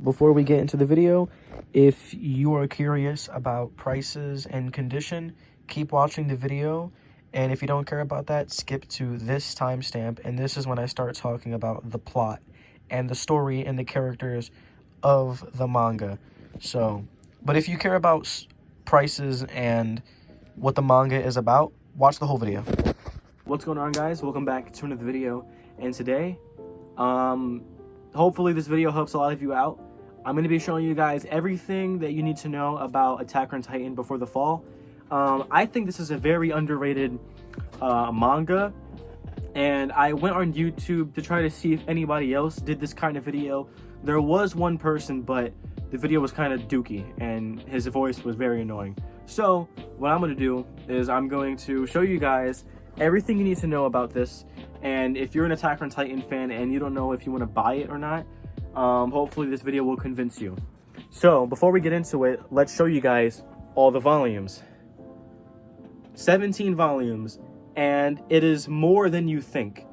Before we get into the video, if you are curious about prices and condition, keep watching the video. And if you don't care about that, skip to this timestamp. And this is when I start talking about the plot and the story and the characters of the manga. So, but if you care about prices and what the manga is about, watch the whole video. What's going on, guys? Welcome back to another video. And today, hopefully this video helps a lot of you out. I'm going to be showing you guys everything that you need to know about Attack on Titan before the fall. I think this is a very underrated manga, and I went on YouTube to try to see if anybody else did this kind of video. There was one person, but the video was kind of dookie, and his voice was very annoying. So what I'm going to do is I'm going to show you guys everything you need to know about this, and if you're an Attack on Titan fan and you don't know if you want to buy it or not, hopefully this video will convince you. So before we get into it, let's show you guys all the volumes. 17 volumes, and it is more than you think.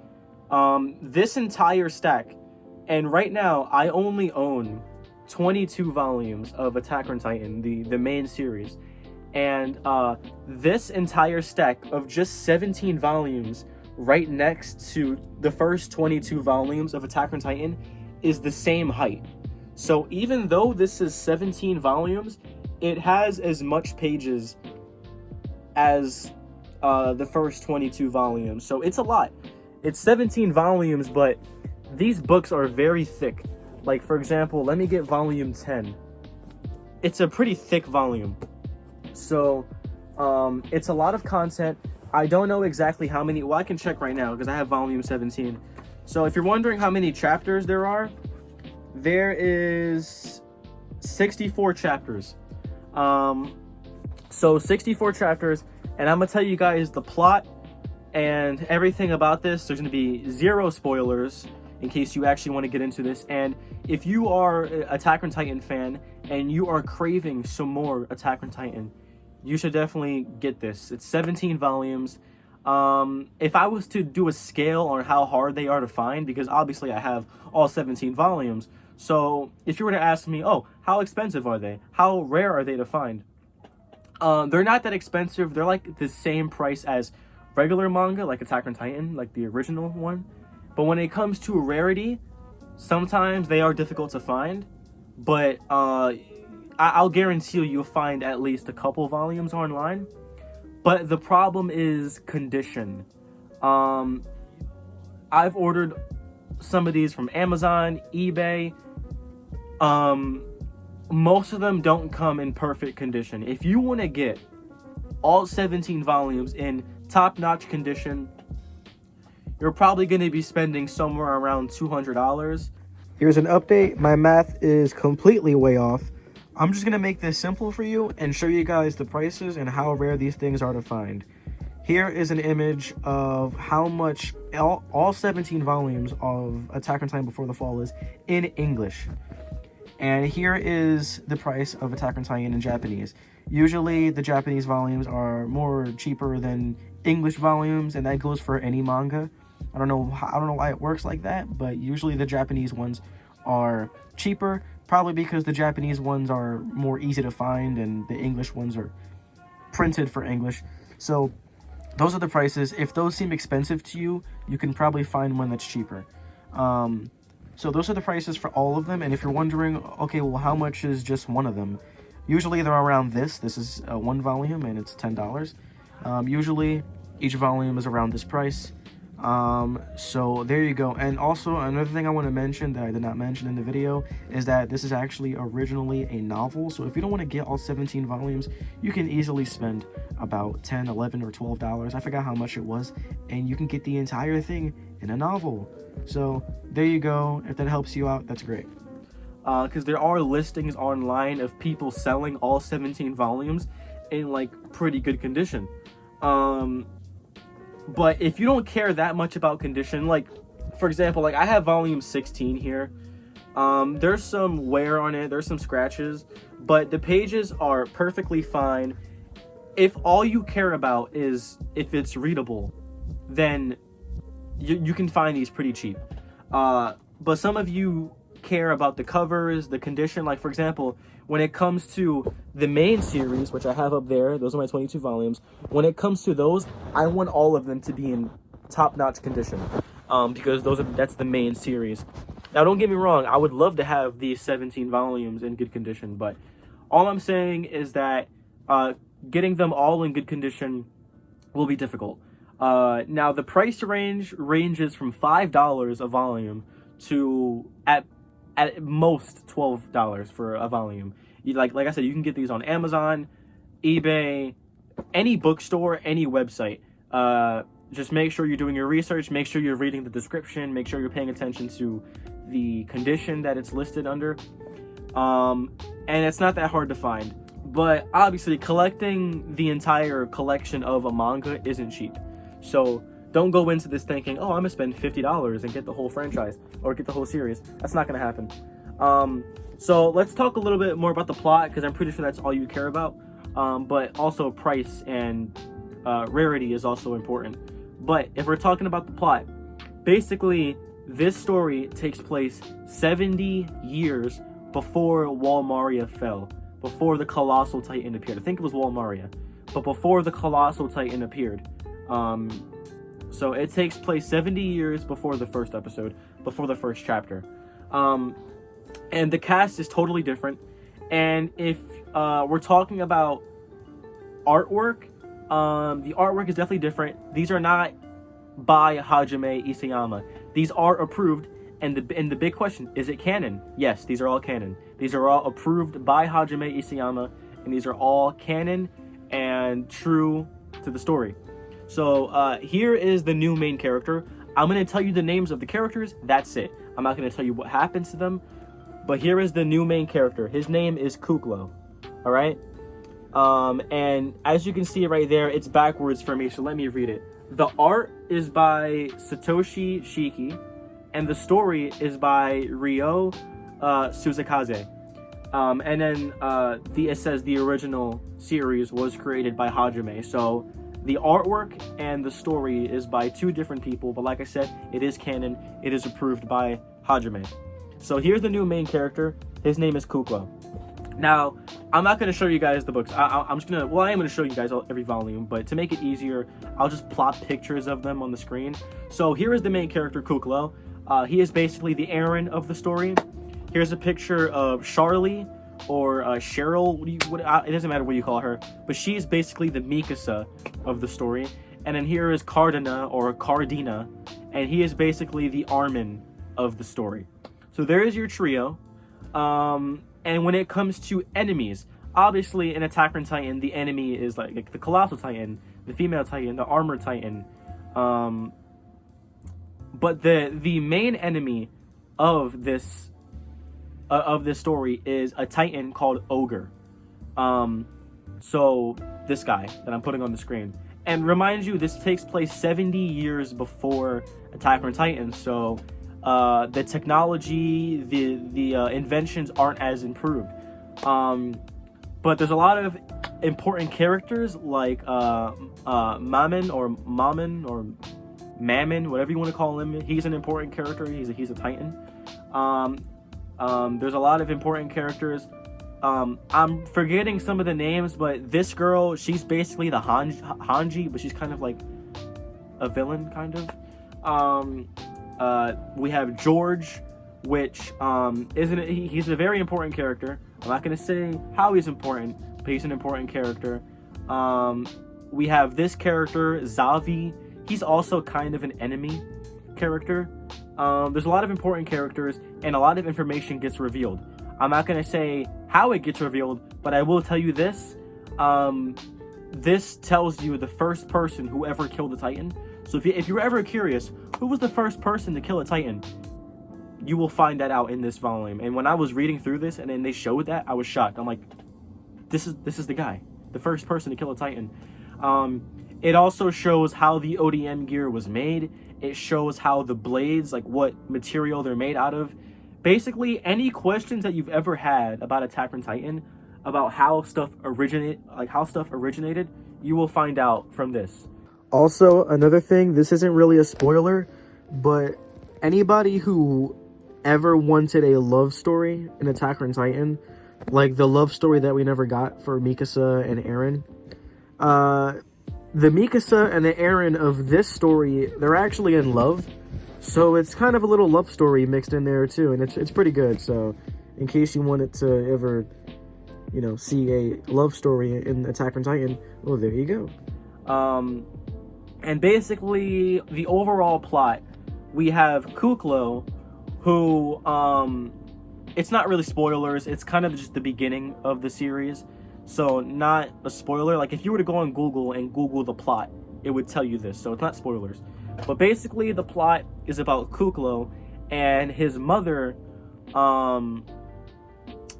This entire stack, and right now I only own 22 volumes of Attack on Titan, the main series, and this entire stack of just 17 volumes right next to the first 22 volumes of Attack on Titan is the same height. So even though this is 17 volumes, it has as much pages as the first 22 volumes. So it's a lot. It's 17 volumes, but these books are very thick. Like, for example, let me get volume 10. It's a pretty thick volume. So it's a lot of content. I don't know exactly how many. Well, I can check right now because I have volume 17. So if you're wondering how many chapters there is 64 chapters. So 64 chapters, and I'm gonna tell you guys the plot and everything about this. There's gonna be zero spoilers in case you actually want to get into this. And if you are an Attack on Titan fan and you are craving some more Attack on Titan, you should definitely get this. It's 17 volumes. If I was to do a scale on how hard they are to find, because obviously I have all 17 volumes, so if you were to ask me, oh, how expensive are they? How rare are they to find? They're not that expensive. They're like the same price as regular manga, like Attack on Titan, like the original one. But when it comes to rarity, sometimes they are difficult to find, but I'll guarantee you'll find at least a couple volumes online. But the problem is condition. I've ordered some of these from Amazon, eBay. Most of them don't come in perfect condition. If you want to get all 17 volumes in top-notch condition, you're probably going to be spending somewhere around $200. Here's an update. My math is completely way off. I'm just going to make this simple for you and show you guys the prices and how rare these things are to find. Here is an image of how much all 17 volumes of Attack on Titan Before the Fall is in English. And here is the price of Attack on Titan in Japanese. Usually the Japanese volumes are more cheaper than English volumes, and that goes for any manga. I don't know why it works like that, but usually the Japanese ones are cheaper. Probably because the Japanese ones are more easy to find and the English ones are printed for English. So those are the prices. If those seem expensive to you, you can probably find one that's cheaper. So those are the prices for all of them. And if you're wondering, okay, well, how much is just one of them? Usually they're around this. This is one volume and it's $10. Usually each volume is around this price. So there you go. And also another thing I want to mention that I did not mention in the video is that this is actually originally a novel. So if you don't want to get all 17 volumes, you can easily spend about $10, $11, or $12. I forgot how much it was, and you can get the entire thing in a novel. So there you go. If that helps you out, that's great. Because there are listings online of people selling all 17 volumes in like pretty good condition. But if you don't care that much about condition, like, for example, like I have volume 16 here. There's some wear on it, there's some scratches, but the pages are perfectly fine. If all you care about is if it's readable, then you can find these pretty cheap. But some of you care about the covers, the condition. Like, for example, when it comes to the main series, which I have up there, those are my 22 volumes. When it comes to those, I want all of them to be in top-notch condition, because that's the main series. Now, don't get me wrong, I would love to have these 17 volumes in good condition, but all I'm saying is that getting them all in good condition will be difficult. Now, the price ranges from $5 a volume to at most $12 for a volume. Like I said, you can get these on Amazon, eBay, any bookstore, any website. Just make sure you're doing your research, make sure you're reading the description, make sure you're paying attention to the condition that it's listed under. And it's not that hard to find. But obviously, collecting the entire collection of a manga isn't cheap. So don't go into this thinking, oh, I'm gonna spend $50 and get the whole franchise or get the whole series. That's not gonna happen. So let's talk a little bit more about the plot, because I'm pretty sure that's all you care about. But also price and rarity is also important. But if we're talking about the plot, basically this story takes place 70 years before Walmaria fell, before the Colossal Titan appeared. I think it was Walmaria, but before the Colossal Titan appeared. So it takes place 70 years before the first episode, before the first chapter. And the cast is totally different. And if we're talking about artwork, the artwork is definitely different. These are not by Hajime Isayama. These are approved. And the big question, is it canon? Yes, these are all canon. These are all approved by Hajime Isayama, and these are all canon and true to the story. So here is the new main character. I'm going to tell you the names of the characters. That's it. I'm not going to tell you what happens to them. But here is the new main character. His name is Kuklo. All right? And as you can see right there, it's backwards for me, so let me read it. The art is by Satoshi Shiki, and the story is by Ryo Suzakaze. And then it says the original series was created by Hajime. So the artwork and the story is by two different people, but like I said, it is canon. It is approved by Hajime. So here's the new main character. His name is Kuklo. Now, I'm not going to show you guys the books. I'm just going to, well, I am going to show you guys every volume, but to make it easier, I'll just plot pictures of them on the screen. So here is the main character, Kuklo. He is basically the Aaron of the story. Here's a picture of Charlie, or Cheryl. It doesn't matter what you call her, but she's basically the Mikasa of the story. And then here is Cardina, or Cardina, and he is basically the Armin of the story. So there is your trio. And when it comes to enemies, obviously in Attack on Titan, the enemy is like the Colossal Titan, the Female Titan, the Armor Titan. But the main enemy of this story is a Titan called Ogre. So this guy that I'm putting on the screen. And remind you, this takes place 70 years before Attack on Titan. So the technology, the inventions aren't as improved. But there's a lot of important characters like Mammon or Mammon, whatever you want to call him. He's an important character. He's a Titan. There's a lot of important characters. I'm forgetting some of the names, but this girl, she's basically the Hanji, but she's kind of like a villain, kind of. We have George, which he's a very important character. I'm not going to say how he's important, but he's an important character. We have this character, Zavi. He's also kind of an enemy character. There's a lot of important characters, and a lot of information gets revealed. I'm not going to say how it gets revealed, but I will tell you this. This tells you the first person who ever killed a Titan. So if you're ever curious, who was the first person to kill a Titan, you will find that out in this volume. And when I was reading through this and then they showed that, I was shocked. I'm like, this is the guy, the first person to kill a Titan. It also shows how the ODM gear was made. It shows how the blades, like what material they're made out of. Basically, any questions that you've ever had about Attack on Titan, about how stuff originated, you will find out from this. Also, another thing, this isn't really a spoiler, but anybody who ever wanted a love story in Attack on Titan, like the love story that we never got for Mikasa and Eren, the Mikasa and the Eren of this story, they're actually in love. So it's kind of a little love story mixed in there too, and it's pretty good. So in case you wanted to ever, you know, see a love story in Attack on Titan, well, there you go. And basically the overall plot, we have Kuklo, who, it's not really spoilers, it's kind of just the beginning of the series, so not a spoiler. Like, if you were to go on Google and Google the plot, it would tell you this, so it's not spoilers. But basically, the plot is about Kuklo and his mother.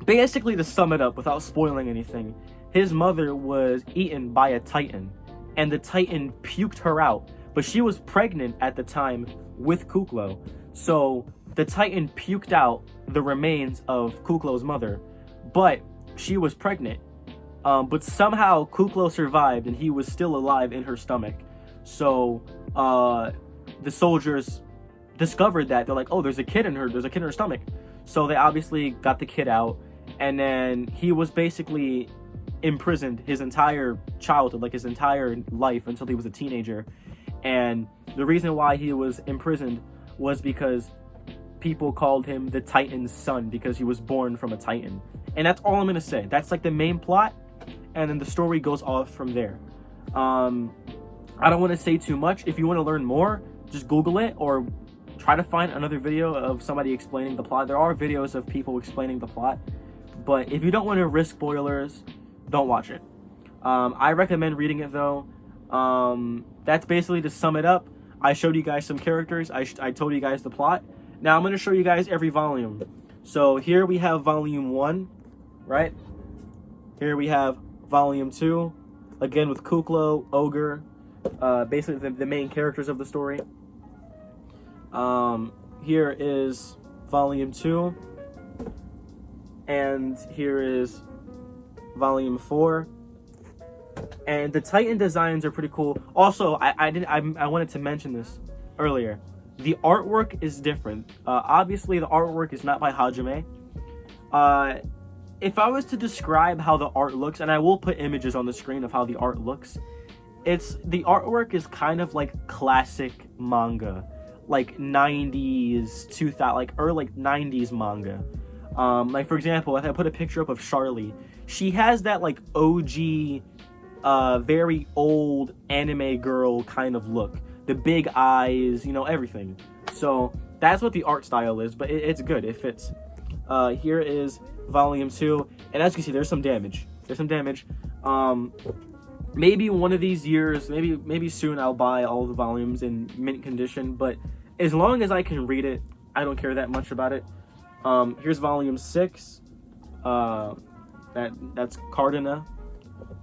Basically, to sum it up without spoiling anything, his mother was eaten by a Titan, and the Titan puked her out. But she was pregnant at the time with Kuklo, so the Titan puked out the remains of Kuklo's mother, but she was pregnant. But somehow Kuklo survived, and he was still alive in her stomach. So the soldiers discovered that. They're like, oh, there's a kid in her stomach. So they obviously got the kid out, and then he was basically imprisoned his entire childhood, like his entire life, until he was a teenager. And the reason why he was imprisoned was because people called him the Titan's son, because he was born from a Titan. And that's all I'm gonna say. That's like the main plot, and then the story goes off from there. I don't want to say too much. If you want to learn more, just Google it or try to find another video of somebody explaining the plot. There are videos of people explaining the plot, but if you don't want to risk spoilers, don't watch it. I recommend reading it though. That's basically, to sum it up. I showed you guys some characters. I told you guys the plot. Now I'm going to show you guys every volume. So here we have volume 1, right? Here we have volume 2, again with Kuklo, Ogre, basically the main characters of the story. Here is volume 2, and here is volume 4. And the Titan designs are pretty cool. Also, I wanted to mention this earlier. The artwork is different. Obviously, the artwork is not by Hajime. If I was to describe how the art looks, and I will put images on the screen of how the art looks, the artwork is kind of like classic manga, like 90s, 2000, like early 90s manga. Like, for example, if I put a picture up of Charlie, she has that like OG, very old anime girl kind of look. The big eyes, you know, everything. So that's what the art style is, but it's good. It fits. Here is volume 2, and as you can see, there's some damage. Maybe one of these years, maybe soon, I'll buy all the volumes in mint condition, but as long as I can read it, I don't care that much about it. Here's volume 6. That's Cardina,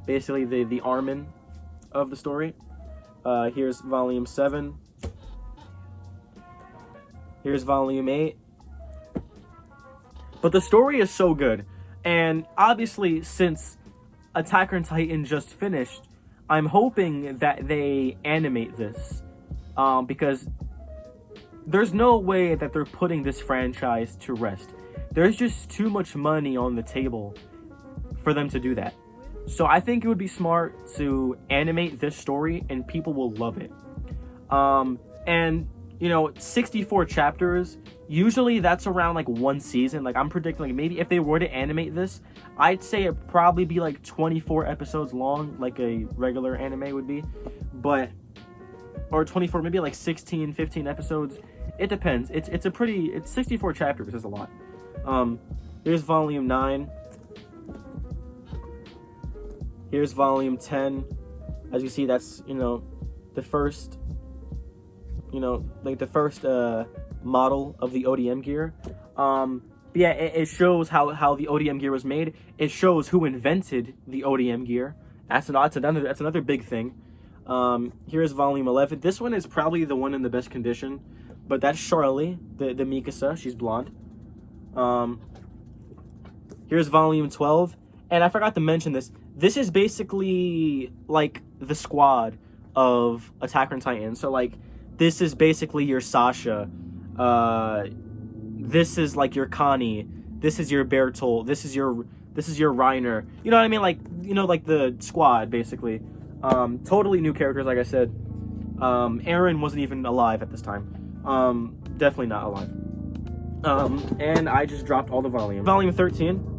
basically the Armin of the story. Here's volume 7. Here's volume 8. But the story is so good, and obviously, since Attack on Titan just finished, I'm hoping that they animate this, because there's no way that they're putting this franchise to rest. There's just too much money on the table for them to do that. So I think it would be smart to animate this story, and people will love it. And, you know, 64 chapters, usually that's around like one season. Like, I'm predicting, like, maybe if they were to animate this, I'd say it'd probably be like 24 episodes long, like a regular anime would be. But, or 24, maybe like 16, 15 episodes. It depends. It's 64 chapters is a lot. Here's volume 9. Here's volume 10. As you see, that's, you know, the first, you know, like the first model of the ODM gear. But yeah, it shows how the ODM gear was made. It shows who invented the ODM gear. That's another big thing. Here's volume 11. This one is probably the one in the best condition, but that's Charlie, the Mikasa. She's blonde. Here's volume 12, and I forgot to mention this. This is basically like the squad of Attack on Titan. So like, this is basically your Sasha, this is like your Connie, this is your Bertolt, this is your Reiner. You know what I mean? Like, you know, like the squad basically. Totally new characters, like I said. Aaron wasn't even alive at this time. Definitely not alive. And I just dropped all the volume. Volume 13.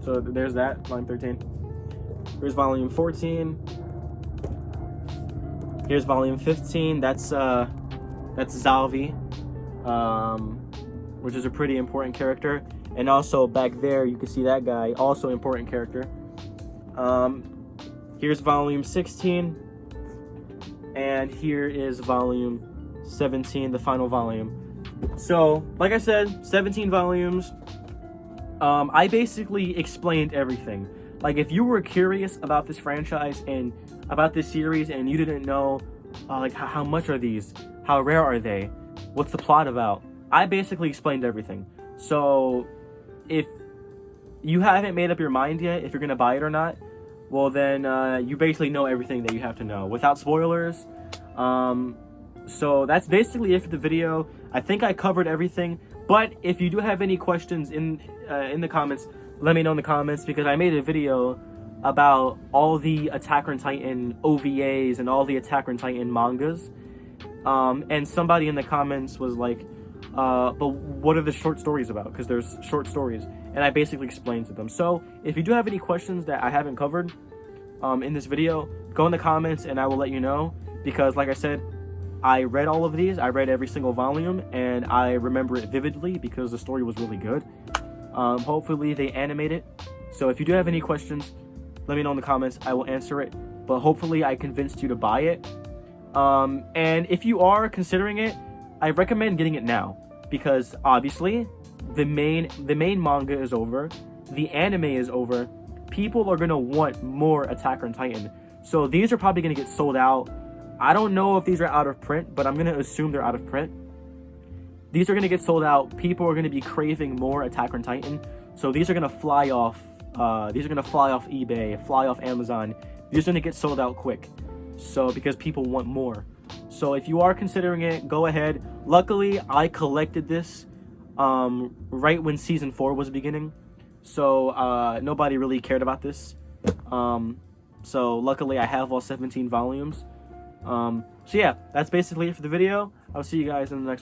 So there's that, volume 13. Here's volume 14. Here's volume 15. That's Zalvi, which is a pretty important character. And also back there, you can see that guy, also important character. Here's volume 16. And here is volume 17, the final volume. So, like I said, 17 volumes. I basically explained everything. Like, if you were curious about this franchise and about this series and you didn't know, like, how much are these? How rare are they? What's the plot about? I basically explained everything. So, if you haven't made up your mind yet, if you're going to buy it or not, well, then you basically know everything that you have to know without spoilers. So that's basically it for the video. I think I covered everything, but if you do have any questions in the comments, let me know in the comments, because I made a video about all the Attack on Titan OVAs and all the Attack on Titan mangas. And somebody in the comments was like, but what are the short stories about? Because there's short stories. And I basically explained to them. So if you do have any questions that I haven't covered in this video, go in the comments and I will let you know. Because like I said, I read all of these. I read every single volume and I remember it vividly because the story was really good. Hopefully they animate it. So if you do have any questions, let me know in the comments. I will answer it. But hopefully I convinced you to buy it. And if you are considering it, I recommend getting it now, because obviously the main manga is over, the anime is over, people are gonna want more Attack on Titan. So these are probably gonna get sold out. I don't know if these are out of print, but I'm gonna assume they're out of print. These are gonna get sold out. People are gonna be craving more Attack on Titan. So these are gonna fly off. These are gonna fly off eBay, fly off Amazon. These are gonna get sold out quick. So because people want more. So if you are considering it, go ahead. Luckily, I collected this right when season 4 was beginning. So nobody really cared about this. So luckily, I have all 17 volumes. So yeah, that's basically it for the video. I'll see you guys in the next